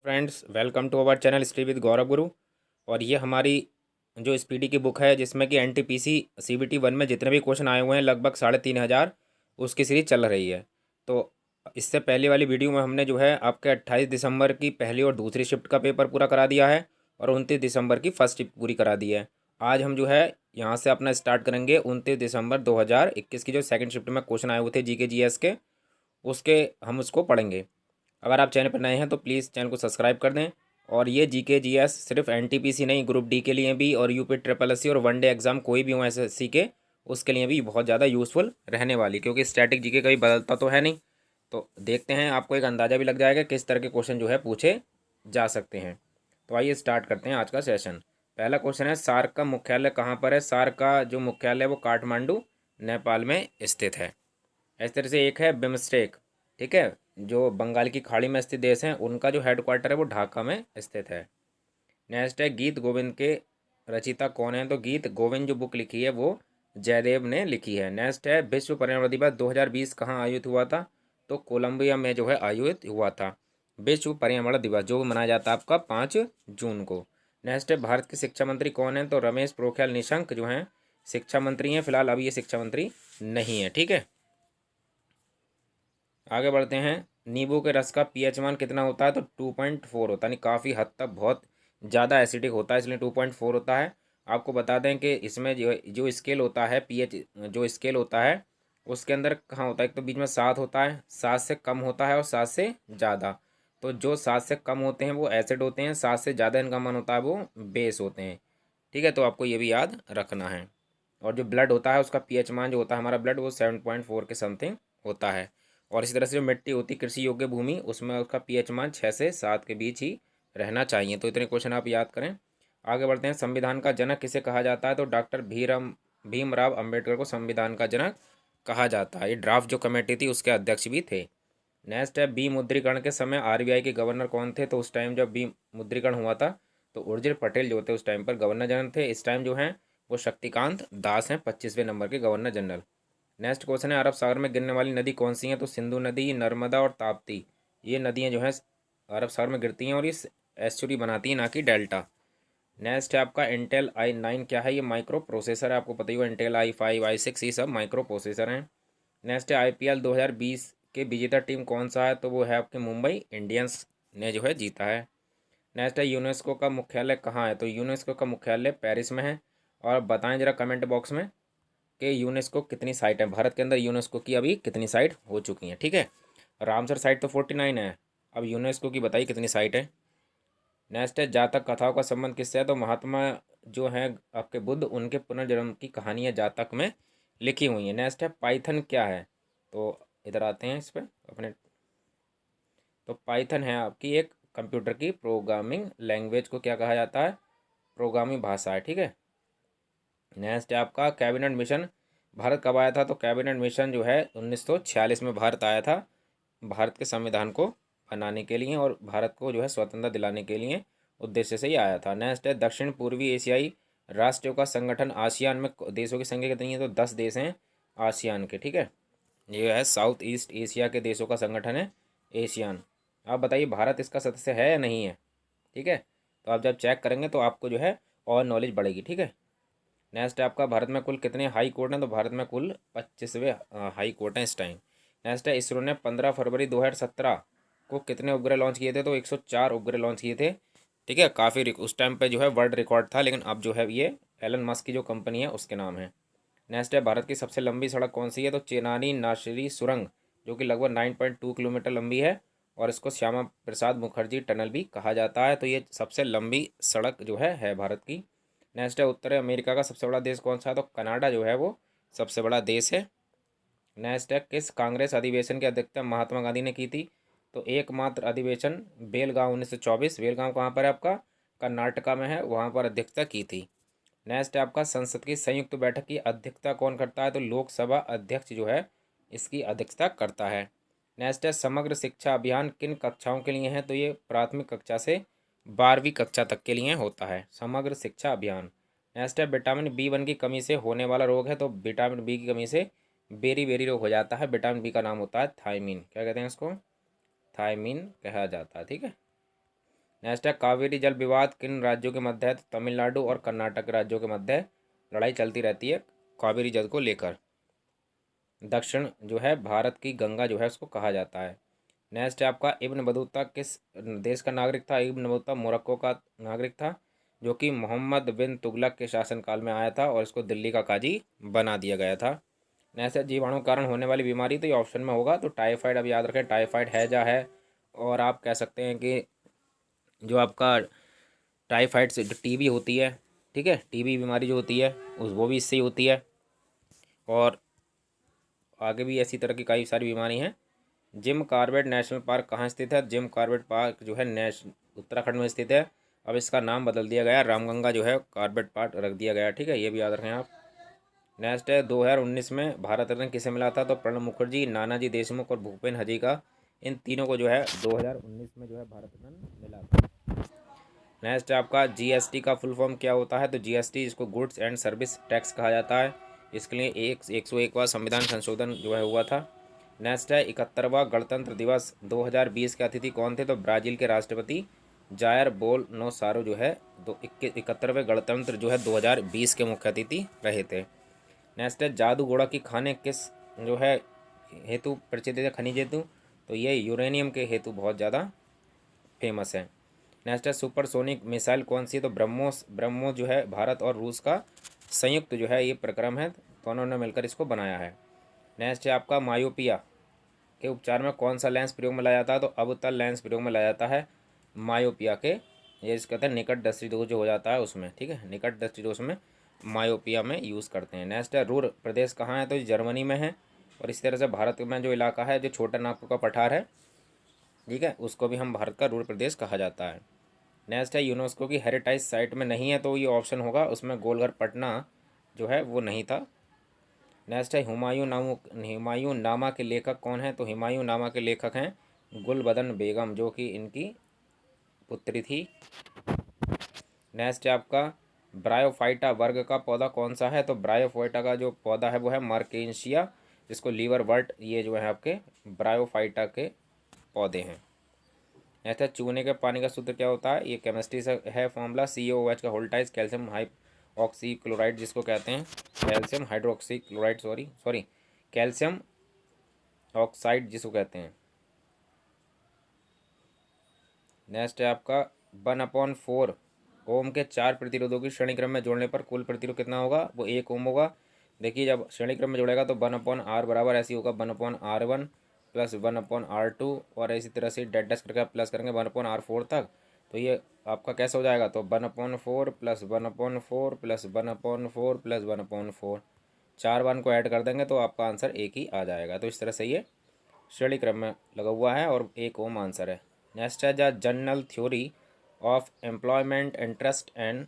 Friends, welcome to our channel study with Gaurav Guru. और ये हमारी जो स्पीडी की बुक है जिसमें कि एनटीपीसी सीबीटी 1 में जितने भी क्वेश्चन आए हुए हैं लगभग 3,500 उसकी सीरीज चल रही है। तो इससे पहले वाली वीडियो में हमने जो है आपके 28 दिसंबर की पहली और दूसरी शिफ्ट का पेपर पूरा करा दिया है और 29 दिसंबर की फर्स्ट शिफ्ट पूरी करा दी है। आज हम जो है यहाँ से अपना स्टार्ट करेंगे 29 दिसंबर 2021 की जो सेकंड शिफ्ट में क्वेश्चन आए हुए थे जीके जीएस के, उसके हम उसको पढ़ेंगे। अगर आप चैनल पर नए हैं तो प्लीज़ चैनल को सब्सक्राइब कर दें। और ये जीके जीएस सिर्फ एनटीपीसी नहीं, ग्रुप डी के लिए भी और यूपी ट्रिपल एससी और वनडे एग्जाम कोई भी हो एसएससी के, उसके लिए भी बहुत ज़्यादा यूज़फुल रहने वाली, क्योंकि स्टैटिक जीके कभी बदलता तो है नहीं। तो देखते हैं, आपको एक अंदाज़ा भी लग जाएगा किस तरह के क्वेश्चन जो है पूछे जा सकते हैं। तो आइए स्टार्ट करते हैं आज का सेशन। पहला क्वेश्चन है, सार्क का मुख्यालय कहाँ पर है? सार्क का जो मुख्यालय है वो काठमांडू नेपाल में स्थित है। इस तरह से एक है बिम्स्टेक, ठीक है, जो बंगाल की खाड़ी में स्थित देश हैं, उनका जो हेडक्वार्टर है वो ढाका में स्थित है। नेक्स्ट है, गीत गोविंद के रचयिता कौन है? तो गीत गोविंद जो बुक लिखी है वो जयदेव ने लिखी है। नेक्स्ट है, विश्व पर्यावरण दिवस 2020 कहाँ आयोजित हुआ था? तो कोलंबिया में जो है आयोजित हुआ था विश्व पर्यावरण दिवस, जो मनाया जाता है आपका 5 जून को। नेक्स्ट है, भारत के शिक्षा मंत्री कौन है? तो रमेश पोखरियाल निशंक जो हैं शिक्षा मंत्री हैं। फिलहाल अभी ये शिक्षा मंत्री नहीं है, ठीक है। आगे बढ़ते हैं, नींबू के रस का पीएच मान कितना होता है? तो 2.4 होता है, यानी काफ़ी हद तक बहुत ज़्यादा एसिडिक होता है, इसलिए 2.4 होता है। आपको बता दें कि इसमें जो जो स्केल होता है, पीएच जो स्केल होता है उसके अंदर कहाँ होता है? एक तो बीच में 7 होता है, 7 से कम होता है और 7 से ज़्यादा। तो जो 7 से कम होते हैं वो एसिड होते हैं, 7 से ज़्यादा इनका मान होता है वो बेस होते हैं, ठीक है। तो आपको ये भी याद रखना है। और जो ब्लड होता है उसका पीएच मान जो होता है हमारा ब्लड, वो 7.4 के समथिंग होता है। और इसी तरह से जो मिट्टी होती है कृषि योग्य भूमि, उसमें उसका पीएच मान 6 से 7 के बीच ही रहना चाहिए। तो इतने क्वेश्चन आप याद करें। आगे बढ़ते हैं, संविधान का जनक किसे कहा जाता है? तो डॉक्टर भीमराव अंबेडकर को संविधान का जनक कहा जाता है। ये ड्राफ्ट जो कमेटी थी उसके अध्यक्ष भी थे। नेक्स्ट है, विमुद्रीकरण के समय आरबीआई के गवर्नर कौन थे? तो उस टाइम जब विमुद्रीकरण हुआ था तो उर्जित पटेल जो थे उस टाइम पर गवर्नर जनरल थे। इस टाइम जो हैं वो शक्तिकांत दास हैं 25वें नंबर के गवर्नर जनरल। नेक्स्ट क्वेश्चन है, अरब सागर में गिरने वाली नदी कौन सी है? तो सिंधु नदी, नर्मदा और ताप्ती, ये नदियां जो हैं अरब सागर में गिरती हैं और ये एस्चुरी बनाती हैं, ना कि डेल्टा। नेक्स्ट है आपका, इंटेल i9 क्या है? ये माइक्रो प्रोसेसर है, आपको पता ही हो, इंटेल i5 i6 ये सब माइक्रो प्रोसेसर हैं। नेक्स्ट है, आईपीएल 2020 के विजेता टीम कौन सा है? तो वो है आपके मुंबई इंडियंस ने जो है जीता है। नेक्स्ट है, यूनेस्को का मुख्यालय कहाँ है? तो यूनेस्को का मुख्यालय पेरिस में है। और बताएं जरा कमेंट बॉक्स में कि यूनेस्को कितनी साइट है, भारत के अंदर यूनेस्को की अभी कितनी साइट हो चुकी हैं, ठीक है। रामसर साइट तो 49 है, अब यूनेस्को की बताइए कितनी साइट है। नेक्स्ट है, जातक कथाओं का संबंध किससे है? तो महात्मा जो हैं आपके बुद्ध, उनके पुनर्जन्म की कहानियाँ जातक में लिखी हुई हैं। नेक्स्ट है, पाइथन क्या है? तो इधर आते हैं इस पर अपने। तो पाइथन है आपकी एक कंप्यूटर की प्रोग्रामिंग लैंग्वेज को क्या कहा जाता है? प्रोग्रामिंग भाषा है, ठीक है। नेक्स्ट है आपका, कैबिनेट मिशन भारत कब आया था? तो कैबिनेट मिशन जो है 1946 में भारत आया था, भारत के संविधान को बनाने के लिए और भारत को जो है स्वतंत्रता दिलाने के लिए उद्देश्य से ही आया था। नेक्स्ट है, दक्षिण पूर्वी एशियाई राष्ट्रों का संगठन आसियान में देशों की संख्या कितनी है? तो 10 देश हैं आसियान के, ठीक है। ये है साउथ ईस्ट एशिया के देशों का संगठन है एशियान। आप बताइए भारत इसका सदस्य है या नहीं है, ठीक है। तो आप जब चेक करेंगे तो आपको जो है और नॉलेज बढ़ेगी, ठीक है। नेक्स्ट है आपका, भारत में कुल कितने हाई कोर्ट हैं? तो भारत में कुल 25वें हाई कोर्ट हैं इस टाइम। नेक्स्ट है, इसरो ने 15 फरवरी 2017 को कितने उपग्रह लॉन्च किए थे? तो 104 उपग्रह लॉन्च किए थे, ठीक है। काफ़ी उस टाइम पे जो है वर्ल्ड रिकॉर्ड था, लेकिन अब जो है ये एलन मस्क की जो कंपनी है उसके नाम है। नेक्स्ट है, भारत की सबसे लंबी सड़क कौन सी है? तो चेनानी नासिरी सुरंग, जो कि लगभग 9.2 किलोमीटर लंबी है और इसको श्यामा प्रसाद मुखर्जी टनल भी कहा जाता है। तो ये सबसे लंबी सड़क जो है भारत की। नेक्स्ट है, उत्तर अमेरिका का सबसे बड़ा देश कौन सा है? तो कनाडा जो है वो सबसे बड़ा देश है। नेक्स्ट है, किस कांग्रेस अधिवेशन की अध्यक्षता महात्मा गांधी ने की थी? तो एकमात्र अधिवेशन बेलगांव 1924, बेलगांव कहाँ पर है आपका? कर्नाटका में है, वहाँ पर अध्यक्षता की थी। नेक्स्ट है आपका, संसद की संयुक्त बैठक की अध्यक्षता कौन करता है? तो लोकसभा अध्यक्ष जो है इसकी अध्यक्षता करता है। नेक्स्ट है, समग्र शिक्षा अभियान किन कक्षाओं के लिए है? तो ये प्राथमिक कक्षा से 12वीं कक्षा तक के लिए होता है समग्र शिक्षा अभियान। नेक्स्ट है, विटामिन B1 की कमी से होने वाला रोग है? तो विटामिन बी की कमी से बेरी बेरी रोग हो जाता है। विटामिन बी का नाम होता है थायमीन, क्या कहते हैं इसको? थायमीन कहा जाता है, ठीक है। नेक्स्ट है कावेरी जल विवाद किन राज्यों के मध्य है, तो तमिलनाडु और कर्नाटक राज्यों के मध्य लड़ाई चलती रहती है कावेरी जल को लेकर। दक्षिण जो है भारत की गंगा जो है उसको कहा जाता है। नेक्स्ट है आपका इब्न बतूता किस देश का नागरिक था, इब्न बतूता मोरक्को का नागरिक था, जो कि मोहम्मद बिन तुगलक के शासनकाल में आया था और इसको दिल्ली का काजी बना दिया गया था। नेक्स्ट है जीवाणु कारण होने वाली बीमारी, तो ये ऑप्शन में होगा, तो टाइफाइड। अब याद रखें टाइफाइड हैजा है, और आप कह सकते हैं कि जो आपका टाइफाइड से टीबी होती है, ठीक है, टीबी बीमारी जो होती है उस वो भी इससे ही होती है, और आगे भी ऐसी तरह की कई सारी बीमारी हैं। जिम कॉर्बेट नेशनल पार्क कहाँ स्थित है, जिम कॉर्बेट पार्क जो है उत्तराखंड में स्थित है। अब इसका नाम बदल दिया गया, रामगंगा जो है कॉर्बेट पार्क रख दिया गया, ठीक है, ये भी याद रखें आप। नेक्स्ट है 2019 में भारत रत्न किसे मिला था, तो प्रणब मुखर्जी, नानाजी देशमुख और भूपेन हजीरा, इन तीनों को जो है 2019 में जो है भारत रत्न मिला था। नेक्स्ट है आपका जीएसटी का फुल फॉर्म क्या होता है, तो जीएसटी इसको गुड्स एंड सर्विस टैक्स कहा जाता है। इसके लिए 101वां संविधान संशोधन जो है हुआ था। नेक्स्ट है 71वां गणतंत्र दिवस 2020 के अतिथि कौन थे, तो ब्राज़ील के राष्ट्रपति जायर बोल्सोनारो जो है 71वें गणतंत्र जो है 2020 के मुख्य अतिथि रहे थे। नेक्स्ट है जादू घोड़ा की खाने किस जो है हेतु प्रसिद्ध है, खनिज हेतु, तो ये यूरेनियम के हेतु बहुत ज़्यादा फेमस है। नेक्स्ट है सुपरसोनिक मिसाइल कौन सी है, तो ब्रह्मोस। ब्रह्मोस जो है भारत और रूस का संयुक्त जो है ये प्रक्रम है, दोनों ने मिलकर इसको बनाया है। नेक्स्ट है आपका मायोपिया के उपचार में कौन सा लेंस प्रयोग में लाया जाता है, तो अवतल लेंस प्रयोग में लाया जाता है मायोपिया के, ये इसके कहते हैं निकट दृष्टि दोष जो हो जाता है उसमें, ठीक है, निकट दृष्टि दोष में मायोपिया में यूज़ करते हैं। नेक्स्ट है रूर प्रदेश कहाँ है, तो जर्मनी में है, और इस तरह से भारत में जो इलाका है जो छोटा नागपुर का पठार है, ठीक है, उसको भी हम भारत का रूर प्रदेश कहा जाता है। नेक्स्ट है यूनेस्को की हेरिटेज साइट में नहीं है, तो ये ऑप्शन होगा उसमें गोलघर पटना जो है वो नहीं था। नेक्स्ट है हुमायूं नामा के लेखक कौन है, तो हुमायूं नामा के लेखक हैं गुलबदन बेगम, जो कि इनकी पुत्री थी। नेक्स्ट है आपका ब्रायोफाइटा वर्ग का पौधा कौन सा है, तो ब्रायोफाइटा का जो पौधा है वो है मार्केशिया, जिसको लीवर वर्ट, ये जो है आपके ब्रायोफाइटा के पौधे हैं। नेक्स्ट है चूने के पानी का सूत्र क्या होता है, ये केमिस्ट्री से है फॉर्मूला COOH का होल्टाइज कैल्शियम हाइड्रोक्सी क्लोराइड जिसको कहते हैं, calcium hydroxy chloride, sorry calcium oxide जिसको कहते हैं। नेक्स्ट है आपका 1/4 ओम के 4 प्रतिरोधों की श्रेणी क्रम में जोड़ने पर कुल प्रतिरोध कितना होगा, वो 1 ओम होगा। देखिए जब श्रेणी क्रम में जोड़ेगा तो 1/R बराबर ऐसी होगा 1/R1 प्लस 1/R2, और इसी तरह से डेडस करके प्लस करेंगे 1/R4 तक, तो ये आपका कैसे हो जाएगा, तो 1/4 प्लस 1/4 प्लस 1/4 प्लस 1/4, 4 1 को ऐड कर देंगे तो आपका आंसर एक ही आ जाएगा। तो इस तरह से ये श्रेणी क्रम में लगा हुआ है और 1 ओम आंसर है। नेक्स्ट है the general theory of employment interest and,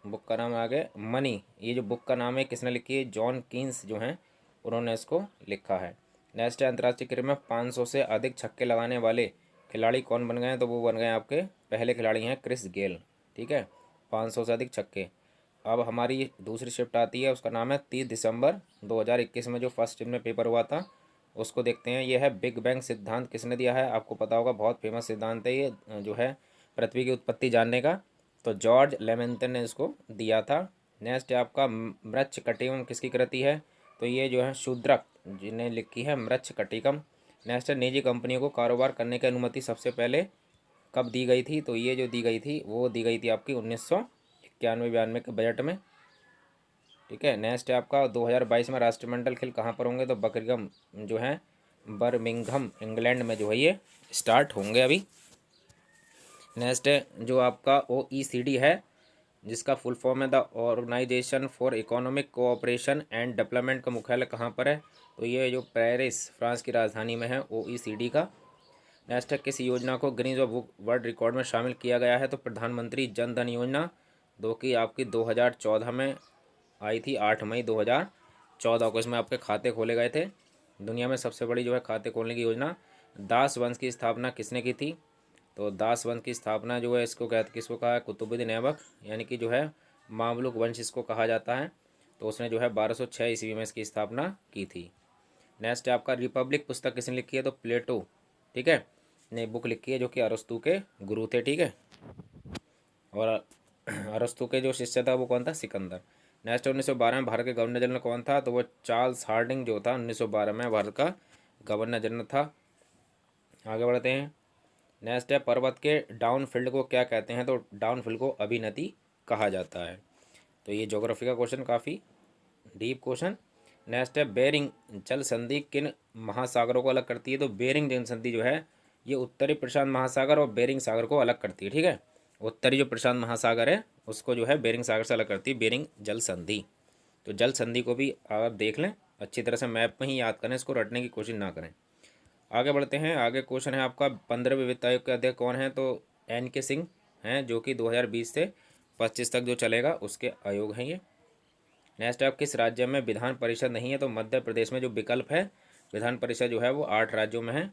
book का नाम आगे मनी, ये जो बुक का नाम है किसने लिखी है, जॉन कीन्स जो हैं उन्होंने इसको लिखा है। नेक्स्ट है अंतर्राष्ट्रीय क्रिकेट में 500 से अधिक छक्के लगाने वाले खिलाड़ी कौन बन गए हैं, तो वो बन गए आपके पहले खिलाड़ी हैं क्रिस गेल, ठीक है, 500 से अधिक छक्के। अब हमारी दूसरी शिफ्ट आती है, उसका नाम है 30 दिसंबर 2021 में जो फर्स्ट में पेपर हुआ था उसको देखते हैं। यह है बिग बैंग सिद्धांत किसने दिया है, आपको पता होगा बहुत फेमस सिद्धांत है ये जो है पृथ्वी की उत्पत्ति जानने का, तो जॉर्ज लेमेंथन ने इसको दिया था। नेक्स्ट है आपका मृच्छकटिकम किसकी कृति है, तो ये जो है शूद्रक जिन्हें लिखी है मृच्छकटिकम। नेक्स्ट है निजी कंपनियों को कारोबार करने की अनुमति सबसे पहले कब दी गई थी, तो ये जो दी गई थी वो दी गई थी आपकी 1991-92 के बजट में, ठीक है। नेक्स्ट है आपका 2022 में राष्ट्रमंडल खेल कहाँ पर होंगे, तो बर्मिंघम जो है बर्मिंघम इंग्लैंड में जो है ये स्टार्ट होंगे अभी। नेक्स्ट है जो आपका OECD है जिसका फुल फॉर्म है the Organisation for Economic Cooperation and Development का मुख्यालय कहाँ पर है, तो ये जो पेरिस फ्रांस की राजधानी में है OECD का। नेक्स्ट है किस योजना को गिनीज बुक वर्ल्ड रिकॉर्ड में शामिल किया गया है, तो प्रधानमंत्री जन धन योजना, जो कि आपकी 2014 में आई थी, 8 मई 2014 को इसमें आपके खाते खोले गए थे। दुनिया में सबसे बड़ी जो है खाते खोलने की योजना। दास वंश की स्थापना किसने की थी, तो दास वंश की स्थापना जो है इसको किसको कहा है, कुतुबुद्दीन ऐबक, यानी कि जो है मामलुक वंश इसको कहा जाता है, तो उसने जो है 1206 ईस्वी में इसकी स्थापना की थी। नेक्स्ट है आपका रिपब्लिक पुस्तक किसने लिखी है, तो प्लेटो, ठीक है, ने बुक लिखी है जो कि अरस्तु के गुरु थे, ठीक है। और अरस्तु के जो शिष्य था वो कौन था? सिकंदर। नेक्स्ट 1912 में भारत के गवर्नर जनरल कौन था? तो वो चार्ल्स हार्डिंग जो था 1912 में भारत का गवर्नर जनरल था। आगे बढ़ते हैं। नेक्स्ट है पर्वत के डाउनफील्ड को क्या कहते हैं? तो डाउनफील्ड को अभिनति कहा जाता है। तो ये ज्योग्राफी का क्वेश्चन काफ़ी डीप क्वेश्चन। नेक्स्ट है बेरिंग जल संधि किन महासागरों को अलग करती है? तो बेरिंग जल संधि जो है ये उत्तरी प्रशांत महासागर और बेरिंग सागर को अलग करती है। ठीक है, उत्तरी जो प्रशांत महासागर है उसको जो है बेरिंग सागर से अलग करती है, बेरिंग जल संधि। तो जल संधि को भी आप देख लें अच्छी तरह से, मैप में ही याद करें, इसको रटने की कोशिश ना करें। आगे बढ़ते हैं। आगे क्वेश्चन है आपका 15वें वित्त आयोग के अध्यक्ष कौन है? तो NK सिंह हैं, जो कि 2020 से 25 तक जो चलेगा उसके आयोग हैं ये। नेक्स्ट है आप किस राज्य में विधान परिषद नहीं है? तो मध्य प्रदेश में जो विकल्प है विधान परिषद जो है वो 8 राज्यों में है।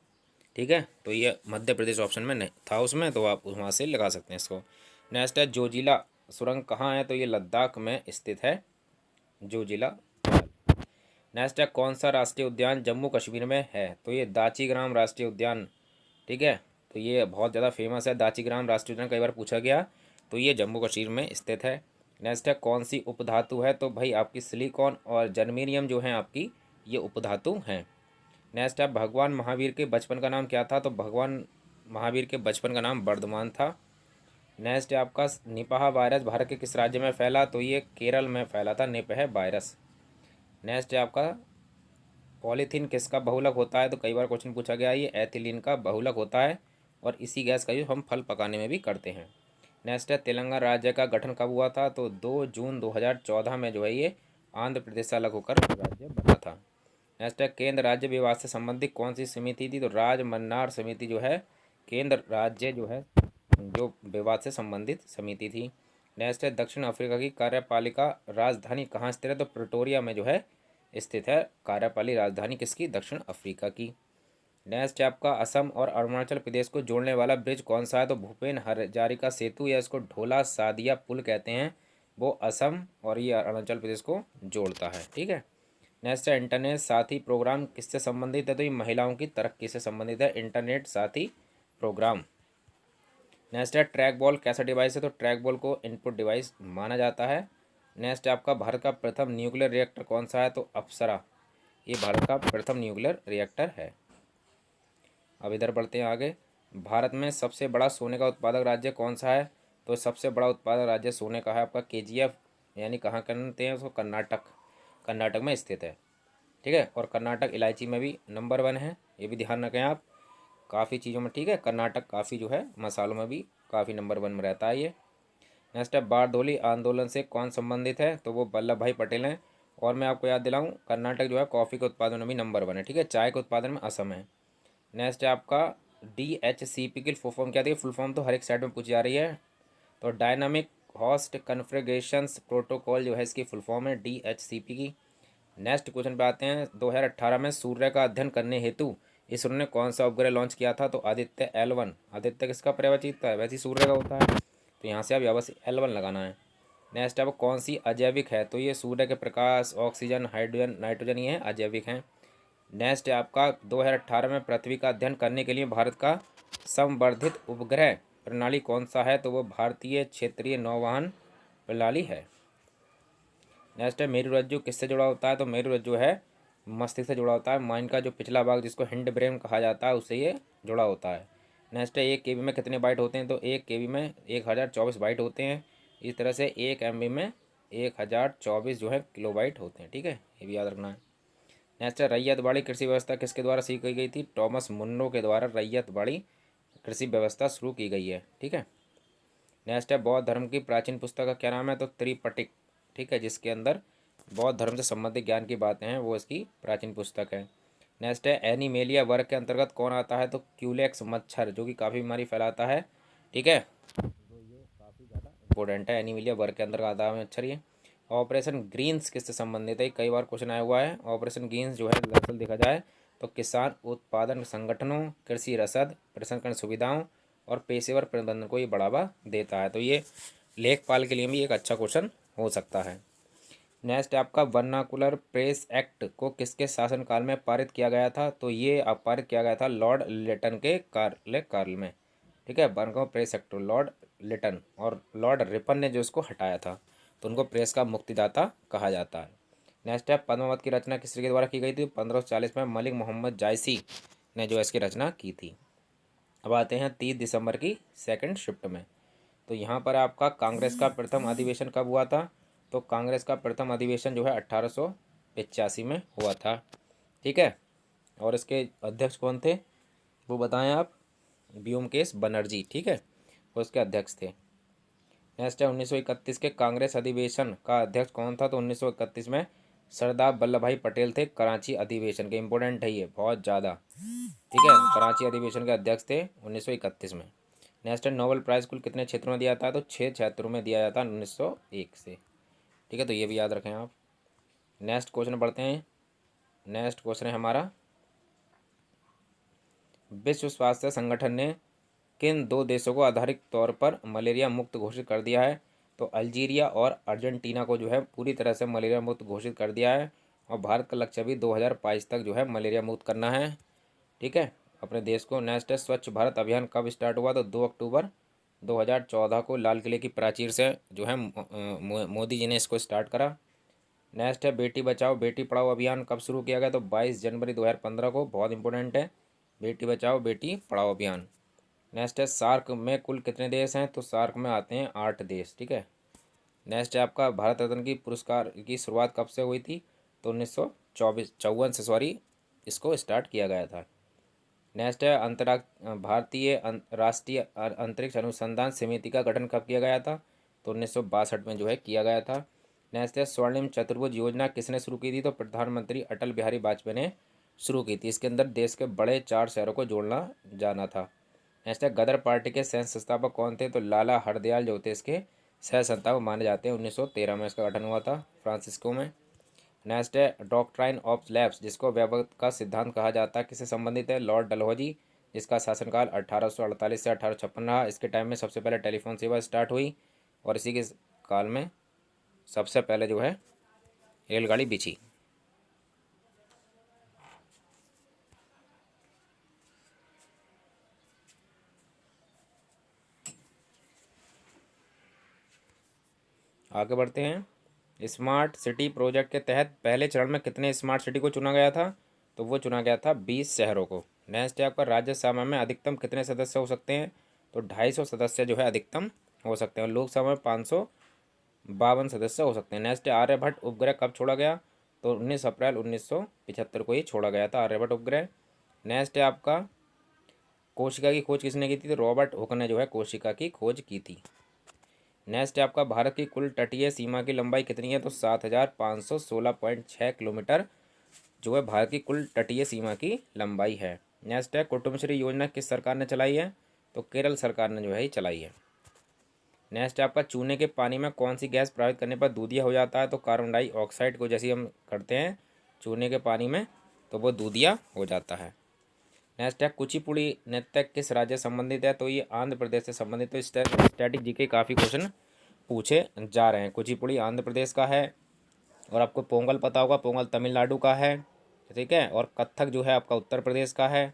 ठीक है, तो ये मध्य प्रदेश ऑप्शन में नहीं था उसमें, तो आप वहाँ से लगा सकते हैं इसको। नेक्स्ट है जोजिला सुरंग कहाँ है? तो ये लद्दाख में स्थित है, जोजिला। नेक्स्ट है कौन सा राष्ट्रीय उद्यान जम्मू कश्मीर में है? तो ये दाचीग्राम राष्ट्रीय उद्यान। ठीक है, तो ये बहुत ज़्यादा फेमस है दाचीग्राम राष्ट्रीय उद्यान, कई बार पूछा गया। तो ये जम्मू कश्मीर में स्थित है। नेक्स्ट है कौन सी उपधातु है? तो भाई आपकी सिलिकॉन और जर्मेनियम जो है आपकी ये उपधातु हैं। नेक्स्ट है भगवान महावीर के बचपन का नाम क्या था? तो भगवान महावीर के बचपन का नाम वर्धमान था। नेक्स्ट है आपका निपाह वायरस भारत के किस राज्य में फैला? तो ये केरल में फैला था निपाह वायरस। नेक्स्ट है आपका पॉलीथीन किसका बहुलक होता है? तो कई बार क्वेश्चन पूछा गया, ये एथिलीन का बहुलक होता है और इसी गैस का यूज हम फल पकाने में भी करते हैं। नेक्स्ट है तेलंगाना राज्य का गठन कब हुआ था? तो 2 जून 2014 में जो है ये आंध्र प्रदेश से अलग होकर राज्य बना था। नेक्स्ट है केंद्र राज्य विवाद से संबंधित कौन सी समिति थी? तो राज मन्नार समिति जो है केंद्र राज्य जो है जो विवाद से संबंधित समिति थी। नेक्स्ट है दक्षिण अफ्रीका की कार्यपालिका राजधानी कहाँ स्थित है? तो प्रिटोरिया में जो है स्थित है कार्यपालिक राजधानी किसकी? दक्षिण अफ्रीका की। नेक्स्ट है आपका असम और अरुणाचल प्रदेश को जोड़ने वाला ब्रिज कौन सा है? तो भूपेन हजारिका सेतु या इसको ढोला सादिया पुल कहते हैं, वो असम और ये अरुणाचल प्रदेश को जोड़ता है। ठीक है, नेक्स्ट है इंटरनेट साथी प्रोग्राम किससे संबंधित है? तो ये महिलाओं की तरक्की से संबंधित है इंटरनेट साथी प्रोग्राम। नेक्स्ट है ट्रैक बॉल कैसा डिवाइस है? तो ट्रैक बॉल को इनपुट डिवाइस माना जाता है। नेक्स्ट है आपका भारत का प्रथम न्यूक्लियर रिएक्टर कौन सा है? तो अप्सरा, ये भारत का प्रथम न्यूक्लियर रिएक्टर है। अब इधर बढ़ते हैं आगे। भारत में सबसे बड़ा सोने का उत्पादक राज्य कौन सा है? तो सबसे बड़ा उत्पादक राज्य सोने का है आपका KGF, यानी कहाँ करते हैं उसको? कर्नाटक, कर्नाटक में स्थित है। ठीक है, और कर्नाटक इलायची में भी नंबर 1 है, ये भी ध्यान रखें आप काफ़ी चीज़ों में। ठीक है, कर्नाटक काफ़ी जो है मसालों में भी काफ़ी नंबर 1 में रहता है ये। नेक्स्ट है बारदोली आंदोलन से कौन संबंधित है? तो वो वल्लभ भाई पटेल हैं। और मैं आपको याद दिलाऊं कर्नाटक जो है कॉफ़ी के उत्पादन में भी नंबर 1 है। ठीक है, चाय के उत्पादन में असम है। नेक्स्ट है आपका DHCP की फुल फॉर्म क्या थी? फुल फॉर्म तो हर एक साइड में पूछी जा रही है। तो डायनामिक होस्ट कन्फिग्रेशंस प्रोटोकॉल जो है इसकी फुल फॉर्म है DHCP की। नेक्स्ट क्वेश्चन पे आते हैं। 2018 में सूर्य का अध्ययन करने हेतु इसरो ने कौन सा उपग्रह लॉन्च किया था? तो आदित्य L1। आदित्य किसका पर्यवचित है? वैसे ही सूर्य का होता है, तो यहाँ से अब बस L1 लगाना है। नेक्स्ट अब कौन सी अजैविक है? तो ये सूर्य के प्रकाश, ऑक्सीजन, हाइड्रोजन, नाइट्रोजन, ये अजैविक हैं। नेक्स्ट है आपका 2018 में पृथ्वी का अध्ययन करने के लिए भारत का संवर्धित उपग्रह प्रणाली कौन सा है? तो वो भारतीय क्षेत्रीय नौवहन प्रणाली है। नेक्स्ट है मेरुरज्जु किससे जुड़ा होता है? तो मेरुरज्जु है मस्तिष्क से जुड़ा होता है, माइंड का जो पिछला भाग जिसको हिंड ब्रेन कहा जाता है उससे ये जुड़ा होता है। नेक्स्ट है 1 KB में कितने बाइट होते हैं? तो 1 KB में 1024 बाइट होते हैं। इस तरह से 1 MB में 1024 जो है किलोबाइट होते हैं। ठीक है, ये भी याद रखना है। नेक्स्ट है रैयतवाड़ी कृषि व्यवस्था किसके द्वारा शुरू की गई थी? टॉमस मुन्रो के द्वारा रैयतवाड़ी कृषि व्यवस्था शुरू की गई है। ठीक है, नेक्स्ट है बौद्ध धर्म की प्राचीन पुस्तक का क्या नाम है? तो त्रिपिटक। ठीक है, जिसके अंदर बौद्ध धर्म से संबंधित ज्ञान की बातें हैं वो इसकी प्राचीन पुस्तक है। नेक्स्ट है एनीमेलिया वर्ग के अंतर्गत कौन आता है? तो क्यूलेक्स मच्छर, जो कि काफ़ी बीमारी फैलाता है। ठीक है, तो ये काफ़ी ज़्यादा इंपॉर्टेंट है, एनीमेलिया वर्ग के अंतर्गत आता है मच्छर ये। ऑपरेशन ग्रीन्स किससे संबंधित है? कई बार क्वेश्चन आया हुआ है। ऑपरेशन ग्रीन्स जो है दरअसल देखा जाए तो किसान उत्पादन संगठनों, कृषि रसद प्रसंस्करण सुविधाओं और पेशेवर प्रबंधन को ये बढ़ावा देता है। तो ये लेखपाल के लिए भी एक अच्छा क्वेश्चन हो सकता है। नेक्स्ट आपका वर्नाकुलर प्रेस एक्ट को किसके शासनकाल में पारित किया गया था? तो ये पारित किया गया था लॉर्ड लेटन के कार्यकाल में। ठीक है, Vernacular Press Act Lord Lytton और लॉर्ड रिपन ने जो इसको हटाया था, तो उनको प्रेस का मुक्तिदाता कहा जाता है। नेक्स्ट है, पद्मावत की रचना किसके द्वारा की गई थी? 1540 में मलिक मोहम्मद जायसी ने जो इसकी रचना की थी। अब आते हैं 30 दिसंबर की सेकंड शिफ्ट में। तो यहाँ पर आपका कांग्रेस का प्रथम अधिवेशन कब हुआ था? तो कांग्रेस का प्रथम अधिवेशन जो है 1885 में हुआ था। ठीक है, और इसके अध्यक्ष कौन थे वो बताएं आप? व्योमकेश बनर्जी, ठीक है, वो उसके अध्यक्ष थे। नेक्स्ट है 1931 के कांग्रेस अधिवेशन का अध्यक्ष कौन था? तो 1931 में सरदार वल्लभ भाई पटेल थे। कराची अधिवेशन के, इंपॉर्टेंट है ये बहुत ज़्यादा, ठीक है, कराची अधिवेशन के अध्यक्ष थे 1931 में। नेक्स्ट है, नोबेल प्राइज़ कुल कितने क्षेत्रों में दिया जाता है? तो 6 क्षेत्रों में दिया जाता है 1901 से, ठीक है, तो ये भी याद रखें आप। नेक्स्ट क्वेश्चन पढ़ते हैं। नेक्स्ट क्वेश्चन है हमारा, विश्व स्वास्थ्य संगठन ने किन दो देशों को आधारित तौर पर मलेरिया मुक्त घोषित कर दिया है? तो अल्जीरिया और अर्जेंटीना को जो है पूरी तरह से मलेरिया मुक्त घोषित कर दिया है, और भारत का लक्ष्य भी 2022 तक जो है मलेरिया मुक्त करना है, ठीक है, अपने देश को। नेक्स्ट है, स्वच्छ भारत अभियान कब स्टार्ट हुआ? तो 2 अक्टूबर 2014 को लाल किले की प्राचीर से जो है मोदी जी ने इसको स्टार्ट करा। नेक्स्ट है, बेटी बचाओ बेटी पढ़ाओ अभियान कब शुरू किया गया? तो 22 जनवरी 2015 को, बहुत इंपॉर्टेंट है, बेटी बचाओ बेटी पढ़ाओ अभियान। नेक्स्ट है, सार्क में कुल कितने देश हैं? तो सार्क में आते हैं 8 देश, ठीक है। नेक्स्ट है आपका, भारत रत्न की पुरस्कार की शुरुआत कब से हुई थी? तो 1954 से इसको स्टार्ट किया गया था। नेक्स्ट है, भारतीय राष्ट्रीय अंतरिक्ष अनुसंधान समिति का गठन कब किया गया था? तो 1962 में जो है किया गया था। नेक्स्ट है, स्वर्णिम चतुर्भुज योजना किसने शुरू की थी? तो प्रधानमंत्री अटल बिहारी वाजपेयी ने शुरू की थी। इसके अंदर देश के बड़े 4 शहरों को जोड़ना जाना था। नेक्स्ट है, गदर पार्टी के सह संस्थापक कौन थे? तो लाला हरदयाल जो थे इसके सह संस्थापक माने जाते हैं। 1913 में इसका गठन हुआ था फ्रांसिस्को में। नेक्स्ट है, डॉक्ट्राइन ऑफ लैप्स जिसको वैभव का सिद्धांत कहा जाता है, किससे संबंधित है? लॉर्ड डलहौजी, जिसका शासनकाल 1848 से 1856 रहा। इसके टाइम में सबसे पहले टेलीफोन सेवा स्टार्ट हुई, और इसी के काल में सबसे पहले जो है रेलगाड़ी बिछी। आगे बढ़ते हैं। स्मार्ट सिटी प्रोजेक्ट के तहत पहले चरण में कितने स्मार्ट सिटी को चुना गया था? तो वो चुना गया था 20 शहरों को। नेक्स्ट है आपका, राज्यसभा में अधिकतम कितने सदस्य हो सकते हैं? तो 250 सदस्य जो है अधिकतम हो सकते हैं, और लोकसभा में 552 सदस्य हो सकते हैं। नेक्स्ट है, आर्यभट्ट उपग्रह कब छोड़ा गया? तो 19 अप्रैल 1975 को ही छोड़ा गया था आर्यभट्ट उपग्रह। नेक्स्ट है आपका, कोशिका की खोज किसने की थी? तो रॉबर्ट हुक ने जो है कोशिका की खोज की थी। नेक्स्ट है आपका, भारत की कुल तटीय सीमा की लंबाई कितनी है? तो 7516.6 किलोमीटर जो है भारत की कुल तटीय सीमा की लंबाई है। नेक्स्ट है, कुटुम्बश्री योजना किस सरकार ने चलाई है? तो केरल सरकार ने जो है चलाई है। नेक्स्ट है आपका, चूने के पानी में कौन सी गैस प्रभावित करने पर दूधिया हो जाता है? तो कार्बन डाइऑक्साइड को जैसे हम करते हैं चूने के पानी में, तो वो दूधिया हो जाता है। नेक्स्ट है, कुचिपुड़ी नृत्य किस राज्य से संबंधित है? तो ये आंध्र प्रदेश से संबंधित। तो स्टैटिक जी के काफ़ी क्वेश्चन पूछे जा रहे हैं। कुचिपुड़ी आंध्र प्रदेश का है, और आपको पोंगल पता होगा, पोंगल तमिलनाडु का है, ठीक है, और कथक जो है आपका उत्तर प्रदेश का है।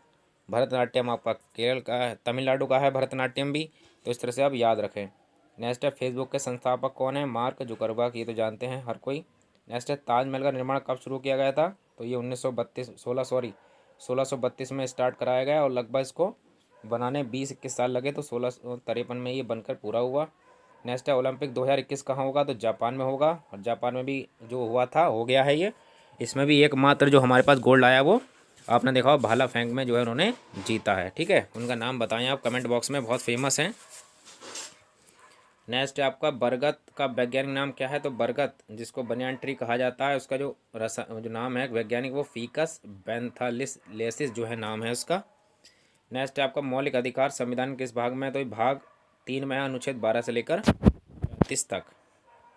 भरतनाट्यम आपका केरल का है, तमिलनाडु का है भरतनाट्यम भी। तो इस तरह से आप याद रखें। नेक्स्ट है, फेसबुक के संस्थापक कौन है? मार्क जुकरबर्ग, ये तो जानते हैं हर कोई। नेक्स्ट है, ताजमहल का निर्माण कब शुरू किया गया था? तो ये 1632 में स्टार्ट कराया गया, और लगभग इसको बनाने 20-21 साल लगे, तो 1653 में ये बनकर पूरा हुआ। नेक्स्ट है, ओलंपिक 2021 कहाँ होगा? तो जापान में होगा, और जापान में भी जो हुआ था हो गया है ये। इसमें भी एकमात्र जो हमारे पास गोल्ड आया वो आपने देखा हो भाला फेंक में जो है उन्होंने जीता है, ठीक है। उनका नाम बताएं आप कमेंट बॉक्स में, बहुत फेमस हैं। नेक्स्ट है आपका, बरगद का वैज्ञानिक नाम क्या है? तो बरगद जिसको बनियान ट्री कहा जाता है, उसका जो नाम है वैज्ञानिक वो फीकस बेंथालिस जो है नाम है उसका। नेक्स्ट है आपका, मौलिक अधिकार संविधान किस भाग में है? तो ये भाग 3 में है, अनुच्छेद 12 से लेकर 35 तक।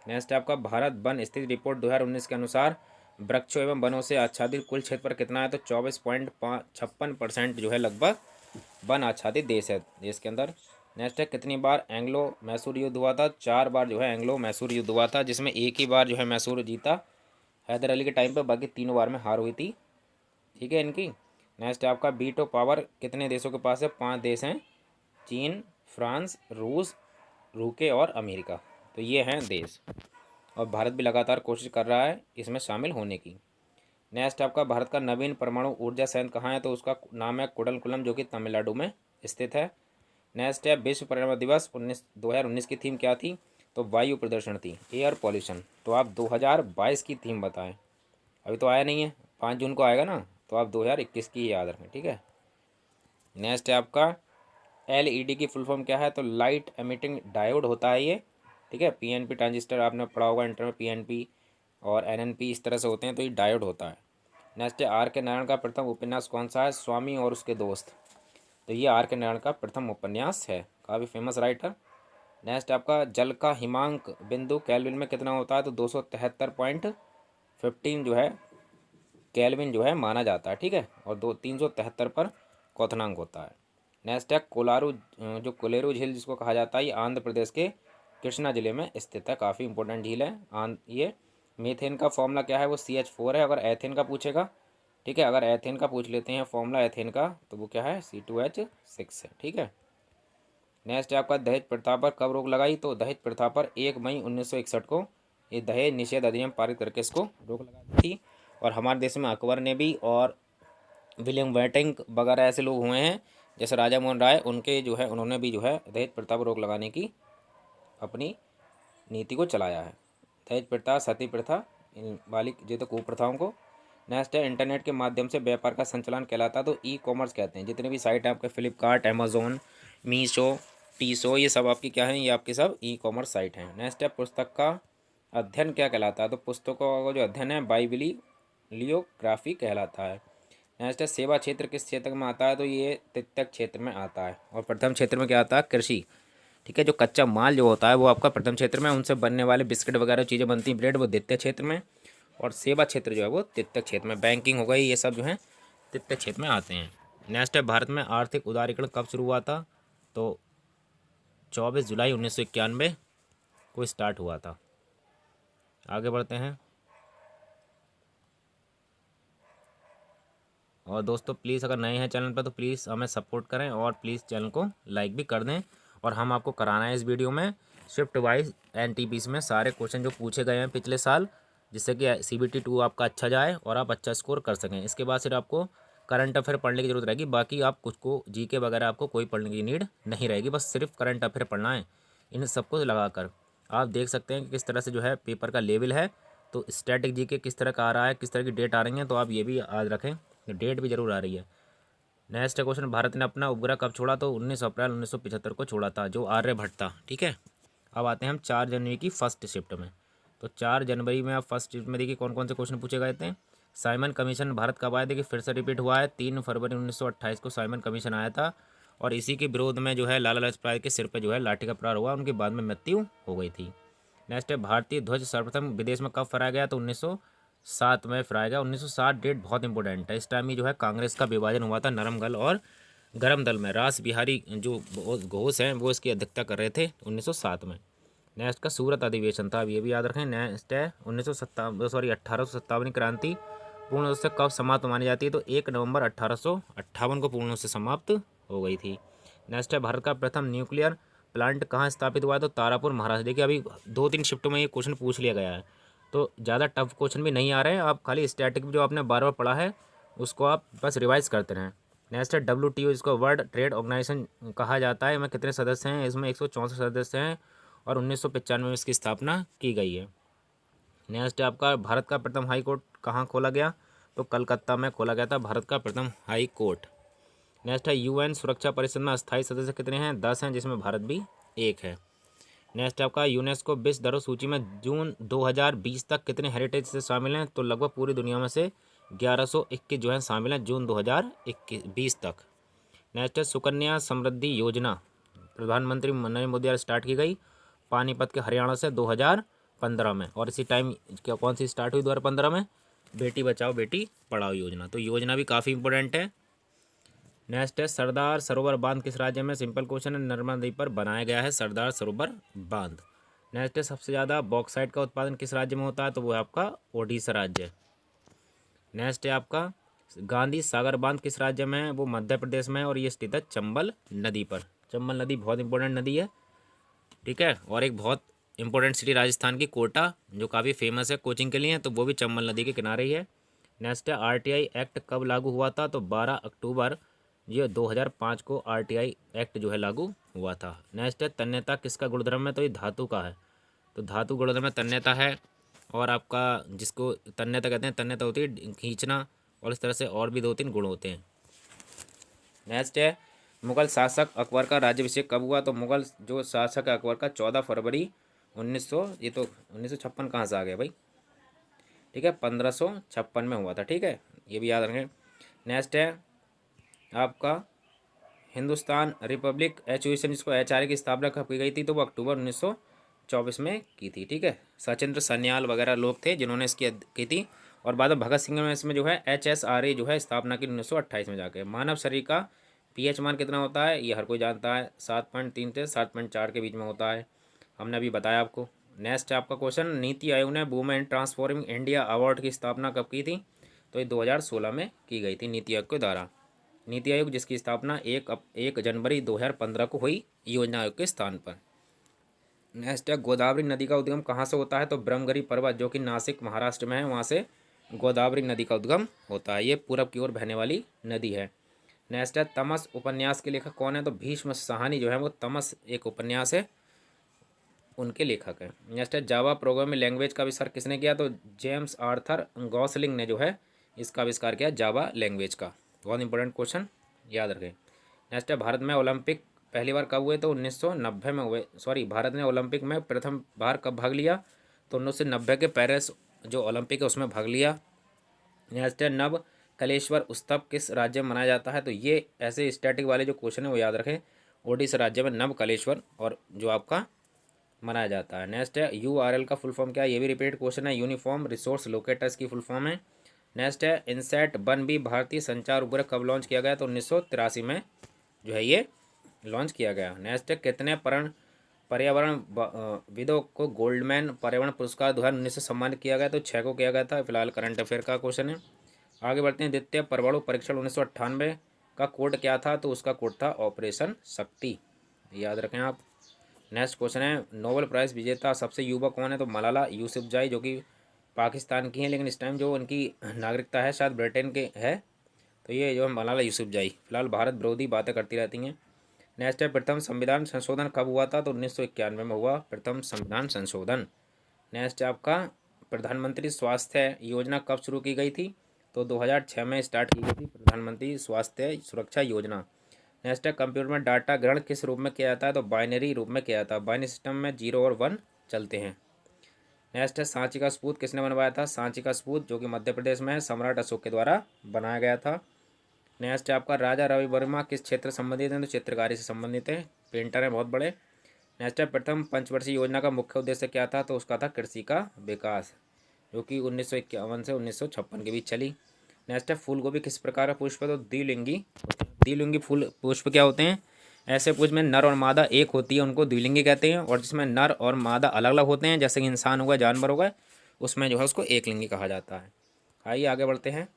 नेक्स्ट है आपका, भारत वन स्थिति रिपोर्ट 2019 के अनुसार वृक्षों एवं वनों से आच्छादित कुल क्षेत्र पर कितना है? तो 24.56% जो है लगभग वन आच्छादित देश है देश के अंदर। नेक्स्ट है, कितनी बार एंग्लो मैसूर युद्ध हुआ था? 4 बार जो है एंग्लो मैसूर युद्ध हुआ था, जिसमें एक ही बार जो है मैसूर जीता हैदर अली के टाइम पर, बाकी 3 बार में हार हुई थी, ठीक है इनकी। नेक्स्ट है आपका, वीटो पावर कितने देशों के पास है? 5 देश हैं, चीन, फ्रांस, रूस रूके और अमेरिका। तो ये हैं देश, और भारत भी लगातार कोशिश कर रहा है इसमें शामिल होने की। नेक्स्ट आपका, भारत का नवीन परमाणु ऊर्जा संयंत्र कहाँ है? तो उसका नाम है कुडलकुलम, जो कि तमिलनाडु में स्थित है। नेक्स्ट है, विश्व पर्यावरण दिवस 2019 की थीम क्या थी? तो वायु प्रदूषण थी, एयर पॉल्यूशन। तो आप 2022 की थीम बताएं, अभी तो आया नहीं है, 5 जून को आएगा ना, तो आप 2021 की याद रखें, ठीक है। नेक्स्ट है आपका, एलईडी की फुल फॉर्म क्या है? तो लाइट एमिटिंग डायोड होता है ये, ठीक है। पीएनपी ट्रांजिस्टर आपने पढ़ा होगा इंटर में, पीएनपी और एनएनपी इस तरह से होते हैं, तो ये डायोड होता है। नेक्स्ट है, आर के नारायण का प्रथम उपन्यास कौन सा है? स्वामी और उसके दोस्त। तो ये आर के नारायण का प्रथम उपन्यास है, काफ़ी फेमस राइटर। नेक्स्ट आपका, जल का हिमांक बिंदु केल्विन में कितना होता है? तो 273.15 जो है केल्विन जो है माना जाता है, ठीक है। और 373 पर क्वथनांक होता है। नेक्स्ट है, कोलारू, जो कोलेरू झील जिसको कहा जाता है, ये आंध्र प्रदेश के कृष्णा जिले में स्थित है, काफ़ी इंपॉर्टेंट झील है। ये मीथेन का फॉर्मूला क्या है? वो CH4 है। अगर एथेन का पूछेगा, ठीक है, अगर एथेन का पूछ लेते हैं फॉर्मूला एथेन का, तो वो क्या है? C2H6 है, ठीक है। नेक्स्ट है आपका, दहेज प्रथा पर कब रोक लगाई? तो दहेज प्रथा पर 1 मई 1961 को ये दहेज निषेध अधिनियम पारित करके इसको रोक लगा दी थी। और हमारे देश में अकबर ने भी, और विलियम वेटिंग वगैरह ऐसे लोग हुए हैं, जैसे राजा मोहन राय, उनके जो है उन्होंने भी जो है दहेज प्रथा पर रोक लगाने की अपनी नीति को चलाया है। दहेज प्रथा, सती प्रथा, इन वाली जो तो कुप्रथाओं को। नेक्स्ट है, इंटरनेट के माध्यम से व्यापार का संचालन कहलाता है, तो ई कॉमर्स कहते हैं। जितने भी साइट हैं आपके, फ्लिपकार्ट, अमेजोन, मीशो, टीसो, ये सब आपकी क्या है? ये आपकी सब ई कॉमर्स साइट हैं। नेक्स्ट है, पुस्तक का अध्ययन क्या कहलाता है? तो पुस्तकों का जो अध्ययन है बाइबिलियोग्राफी कहलाता है। नेक्स्ट है, सेवा क्षेत्र किस क्षेत्र में आता है? तो ये तृतीयक क्षेत्र में आता है। और प्रथम क्षेत्र में क्या आता है? कृषि, ठीक है। जो कच्चा माल जो होता है वो आपका प्रथम क्षेत्र में, उनसे बनने वाले बिस्किट वगैरह चीज़ें बनती हैं, ब्रेड, वो द्वितीय क्षेत्र में। और सेवा क्षेत्र जो है वो तृतीय क्षेत्र में, बैंकिंग हो गई, ये सब जो है तृतीय क्षेत्र में आते हैं। नेक्स्ट है, भारत में आर्थिक उदारीकरण कब शुरू हुआ था? तो 24 जुलाई 1991 को स्टार्ट हुआ था। आगे बढ़ते हैं। और दोस्तों प्लीज़ अगर नए हैं चैनल पर तो प्लीज़ हमें सपोर्ट करें, और प्लीज़ चैनल को लाइक भी कर दें। और हम आपको कराना है इस वीडियो में शिफ्ट वाइज NTPC में सारे क्वेश्चन जो पूछे गए हैं पिछले साल, जिससे कि CBT 2 आपका अच्छा जाए और आप अच्छा स्कोर कर सकें। इसके बाद सिर्फ आपको करंट अफेयर पढ़ने की जरूरत रहेगी, बाकी आप कुछ को GK वगैरह आपको कोई पढ़ने की नीड नहीं रहेगी, बस सिर्फ करंट अफेयर पढ़ना है। इन सबको लगाकर आप देख सकते हैं कि किस तरह से जो है पेपर का लेवल है। तो स्टैटिक GK किस तरह का आ रहा है, किस तरह की डेट आ रही है, तो आप ये भी याद रखें, डेट भी जरूर आ रही है। नेक्स्ट क्वेश्चन, भारत ने अपना उपग्रह कब छोड़ा? तो 19 अप्रैल 1975 को छोड़ा था, जो आर्यभट्ट था, ठीक है। अब आते हैं हम 4 जनवरी की फर्स्ट शिफ्ट में। तो 4 जनवरी में आप फर्स्ट शिफ्ट में देखिए कौन कौन से क्वेश्चन पूछे गए थे। साइमन कमीशन भारत कब आया? देखिए फिर से रिपीट हुआ है, 3 फरवरी 1928 को साइमन कमीशन आया था। और इसी के विरोध में जो है लाला लाजपत राय के सिर पर जो है लाठी का प्रहार हुआ, उनकी बाद में मृत्यु हो गई थी। नेक्स्ट है, भारतीय ध्वज सर्वप्रथम विदेश में कब फहराया गया? तो 1907 में फहराया गया। 1907 डेट बहुत इंपॉर्टेंट है। इस टाइम ही जो है कांग्रेस का विभाजन हुआ था नरम दल और गरम दल में। रास बिहारी जो घोष हैं वो इसकी अध्यक्षता कर रहे थे 1907 में। नेक्स्ट का सूरत अधिवेशन था, अब ये भी याद रखें। नेक्स्ट है 1857 की क्रांति पूर्ण रूप से कब समाप्त मानी जाती है? तो 1 नवंबर 1858 को पूर्ण रूप से समाप्त हो गई थी। नेक्स्ट है, भारत का प्रथम न्यूक्लियर प्लांट कहाँ स्थापित हुआ है? तो तारापुर, महाराष्ट्र। देखिए अभी 2-3 शिफ्टों में ये क्वेश्चन पूछ लिया गया है, तो ज़्यादा टफ क्वेश्चन भी नहीं आ रहे हैं। आप खाली स्टैटिक जो आपने बार बार पढ़ा है उसको आप बस रिवाइज करते रहें। नेक्स्ट है, WTO जिसको वर्ल्ड ट्रेड ऑर्गेनाइजेशन कहा जाता है, में कितने सदस्य हैं? इसमें 164 सदस्य हैं, और 1995 में इसकी स्थापना की गई है। नेक्स्ट है आपका, भारत का प्रथम हाई कोर्ट कहाँ खोला गया? तो कलकत्ता में खोला गया था भारत का प्रथम हाई कोर्ट। नेक्स्ट है, UN सुरक्षा परिषद में अस्थायी सदस्य कितने हैं? 10 हैं, जिसमें भारत भी एक है। नेक्स्ट आपका, यूनेस्को विश्व धरोहर सूची में जून 2020 तक कितने हेरिटेज से शामिल हैं? तो लगभग पूरी दुनिया में से 1121 जो है शामिल हैं जून 2020 तक। नेक्स्ट है, सुकन्या समृद्धि योजना प्रधानमंत्री नरेंद्र मोदी द्वारा स्टार्ट की गई पानीपत के हरियाणा से 2015 में। और इसी टाइम क्या कौन सी स्टार्ट हुई 2015 में? बेटी बचाओ बेटी पढ़ाओ योजना। तो योजना भी काफ़ी इंपॉर्टेंट है। नेक्स्ट है, सरदार सरोवर बांध किस राज्य में? सिंपल क्वेश्चन है, नर्मदा नदी पर बनाया गया है सरदार सरोवर बांध। नेक्स्ट है, सबसे ज़्यादा बॉक्साइट का उत्पादन किस राज्य में होता है? तो वो है आपका ओडिशा राज्य। नेक्स्ट है आपका, गांधी सागर बांध किस राज्य में है? वो मध्य प्रदेश में है, और ये स्थित है चंबल नदी पर। चंबल नदी बहुत इंपॉर्टेंट नदी है। ठीक है। और एक बहुत इंपॉर्टेंट सिटी राजस्थान की कोटा, जो काफ़ी फेमस है कोचिंग के लिए, तो वो भी चंबल नदी के किनारे ही है। नेक्स्ट है आरटीआई एक्ट कब लागू हुआ था, तो 12 अक्टूबर ये 2005 को आरटीआई एक्ट जो है लागू हुआ था। नेक्स्ट है तन्यता किसका गुणधर्म है, तो ये धातु का है, तो धातु गुणधर्म में तन्यता है। और आपका जिसको तन्यता कहते हैं, तन्यता होती है खींचना, और इस तरह से और भी 2-3 गुण होते हैं। नेक्स्ट है मुगल शासक अकबर का राज्याभिषेक कब हुआ, तो मुगल जो शासक है अकबर का 14 फरवरी 1900, ये तो 1956 कहाँ से आ गया भाई, ठीक है, 1556 में हुआ था, ठीक है, ये भी याद रखें। नेक्स्ट है आपका हिंदुस्तान रिपब्लिक एसोसिएशन, जिसको एचआरए की स्थापना कब की गई थी, तो वो अक्टूबर 1924 में की थी, ठीक है। सचिंद्र सन्याल वगैरह लोग थे जिन्होंने इसकी की थी। और बाद में भगत सिंह ने इसमें जो है एचएसआरए जो है स्थापना की 1928 में जाके। मानव शरीर का पीएच मान कितना होता है, ये हर कोई जानता है, 7.3 से 7.4 के बीच में होता है, हमने अभी बताया आपको। नेक्स्ट है आपका क्वेश्चन, नीति आयोग ने वुमेन ट्रांसफॉर्मिंग इंडिया अवार्ड की स्थापना कब की थी, तो ये 2016 में की गई थी नीति आयोग के द्वारा। नीति आयोग जिसकी स्थापना 1 जनवरी 2015 को हुई योजना आयोग के स्थान पर। नेक्स्ट है गोदावरी नदी का उद्गम कहाँ से होता है, तो ब्रह्मगिरी पर्वत जो कि नासिक महाराष्ट्र में है, वहाँ से गोदावरी नदी का उद्गम होता है, ये पूरब की ओर बहने वाली नदी है। नेक्स्ट है तमस उपन्यास के लेखक कौन है, तो भीष्म साहनी जो है वो तमस एक उपन्यास है, उनके लेखक हैं। नेक्स्ट है जावा प्रोग्रामिंग लैंग्वेज का आविष्कार किसने किया, तो जेम्स आर्थर गॉसलिंग ने जो है इसका आविष्कार किया जावा लैंग्वेज का। बहुत इंपॉर्टेंट क्वेश्चन, याद रखें। नेक्स्ट है भारत में ओलंपिक पहली बार कब हुए, तो 1990 में हुए। सॉरी, भारत ने ओलंपिक में प्रथम बार कब भाग लिया, तो 1990 के पेरिस जो ओलंपिक है उसमें भाग लिया। नेक्स्ट है नव कलेश्वर उत्सव किस राज्य में मनाया जाता है, तो ये ऐसे स्टैटिक वाले जो क्वेश्चन है वो याद रखें, ओडिशा राज्य में नव कलेश्वर और जो आपका मनाया जाता है। नेक्स्ट है यूआरएल का फुल फॉर्म क्या है, ये भी रिपीटेड क्वेश्चन है, यूनिफॉर्म रिसोर्स लोकेटर्स की फुल फॉर्म है। नेक्स्ट है इनसैट 1B भारतीय संचार उपग्रह कब लॉन्च किया गया, तो 1983 में जो है ये लॉन्च किया गया। नेक्स्ट है कितने पर्यावरण विदों को गोल्डमैन पर्यावरण पुरस्कार 2019 से सम्मानित किया गया, तो 6 को किया गया था। फिलहाल करंट अफेयर का क्वेश्चन है, आगे बढ़ते हैं। द्वितीय परमाणु परीक्षण 1998 का कोड क्या था, तो उसका कोड था ऑपरेशन शक्ति, याद रखें आप। नेक्स्ट क्वेश्चन है नोबेल प्राइज़ विजेता सबसे युवा कौन है, तो मलाला यूसुफजई, जो कि पाकिस्तान की हैं, लेकिन इस टाइम जो उनकी नागरिकता है शायद ब्रिटेन के है, तो ये जो है मलाला यूसुफजई। फिलहाल भारत विरोधी बातें करती रहती हैं। नेक्स्ट है प्रथम संविधान संशोधन कब हुआ था, तो 1991 में हुआ प्रथम संविधान संशोधन। नेक्स्ट है आपका प्रधानमंत्री स्वास्थ्य योजना कब शुरू की गई थी, तो 2006 में स्टार्ट की गई थी प्रधानमंत्री स्वास्थ्य सुरक्षा योजना। नेक्स्ट है कंप्यूटर में डाटा ग्रहण किस रूप में किया जाता है, तो बाइनरी रूप में किया जाता है, बाइनरी सिस्टम में 0 और 1 चलते हैं। नेक्स्ट है सांची का सबूत किसने बनवाया था, सांची का सबूत जो कि मध्य प्रदेश में है, सम्राट अशोक के द्वारा बनाया गया था। नेक्स्ट है आपका राजा रवि वर्मा किस क्षेत्र से संबंधित है, तो चित्रकारी से संबंधित है, पेंटर है बहुत बड़े। नेक्स्ट है प्रथम पंचवर्षीय योजना का मुख्य उद्देश्य क्या था, तो उसका था कृषि का विकास, जो कि 1951 से 1956 के बीच चली। नेक्स्ट है फूल गोभी किस प्रकार का पुष्प है, तो द्विलिंगी। द्विलिंगी फूल पुष्प क्या होते हैं, ऐसे पुष्प में नर और मादा एक होती है, उनको द्विलिंगी कहते हैं, और जिसमें नर और मादा अलग अलग होते हैं, जैसे कि इंसान होगा जानवर होगा, उसमें जो है उसको एकलिंगी कहा जाता है। आइए आगे बढ़ते हैं।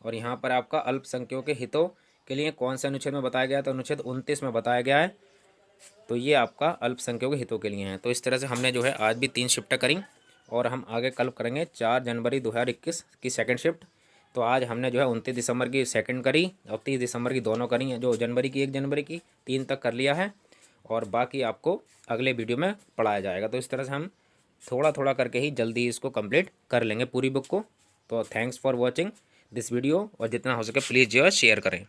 और यहाँ पर आपका अल्पसंख्यकों के हितों के लिए कौन से अनुच्छेद में बताया गया है, तो अनुच्छेद 29 में बताया गया है, तो ये आपका अल्पसंख्यकों के हितों के लिए है। तो इस तरह से हमने जो है आज भी 3 शिफ्टें करी, और हम आगे कल करेंगे 4 जनवरी 2021 की सेकंड शिफ्ट। तो आज हमने जो है 29 दिसंबर की सेकंड करी और 30 दिसंबर की दोनों करी हैं, जो जनवरी की 1 जनवरी की 3 तक कर लिया है, और बाकी आपको अगले वीडियो में पढ़ाया जाएगा। तो इस तरह से हम थोड़ा थोड़ा करके ही जल्दी इसको कंप्लीट कर लेंगे पूरी बुक को। तो thanks for watching this video, और जितना हो सके प्लीज़ जो है शेयर करें।